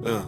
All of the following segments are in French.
Yeah.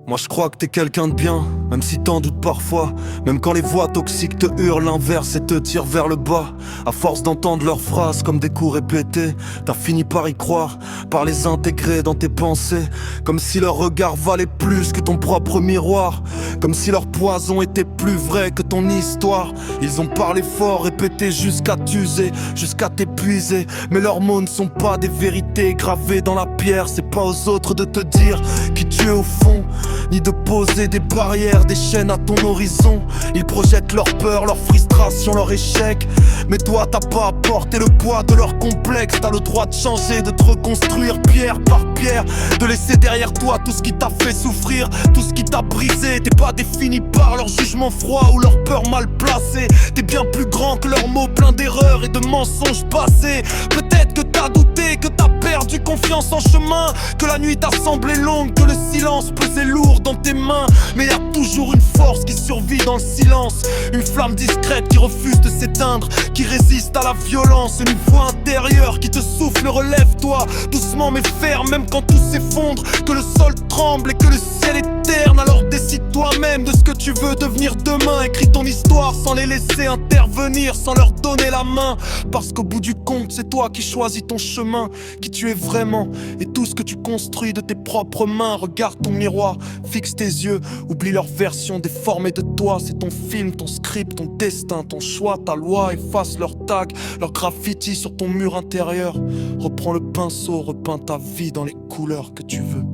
Moi je crois que t'es quelqu'un de bien, même si t'en doutes parfois. Même quand les voix toxiques te hurlent l'inverse et te tirent vers le bas. À force d'entendre leurs phrases comme des coups répétés, t'as fini par y croire, par les intégrer dans tes pensées. Comme si leur regard valait plus que ton propre miroir. Comme si leur poison était plus vrai que ton histoire. Ils ont parlé fort, répété jusqu'à t'user, jusqu'à t'épuiser. Mais leurs mots ne sont pas des vérités gravées dans la pierre. C'est pas aux autres de te dire qui tu es au fond, ni de poser des barrières, des chaînes à ton horizon. Ils projettent leur peur, leur frustration, leur échec. Mais toi t'as pas à porter le poids de leur complexe. T'as le droit de changer, de te reconstruire pierre par pierre, de laisser derrière toi tout ce qui t'a fait souffrir, tout ce qui t'a brisé. T'es pas défini par leur jugement froid ou leur peur mal placée. T'es bien plus grand que leurs mots pleins d'erreurs et de mensonges passés. Peut-être que t'as douté, que t'as perdu confiance en chemin, que la nuit t'a semblé longue, que le silence pesait lourd dans tes mains. Mais y a toujours une force qui survit dans le silence, une flamme discrète qui refuse de s'éteindre, qui résiste à la violence, une voix intérieure qui te souffle, relève-toi doucement mais ferme, même quand tout s'effondre, que le sol tremble et que le ciel est terne. Alors décide toi-même de ce que tu veux devenir demain. Écris ton histoire sans les laisser intervenir, sans leur donner la main. Parce qu'au bout du compte, c'est toi qui choisis ton chemin, qui tu es vraiment et tout ce que tu construis de tes propres mains. Regarde ton miroir, fixe tes yeux, oublie leur version déformée de toi. C'est ton film, ton script, ton destin, ton choix, ta loi. Efface leur tag, leur graffiti sur ton mur intérieur. Reprends le pinceau, repeins ta vie dans les couleurs que tu veux.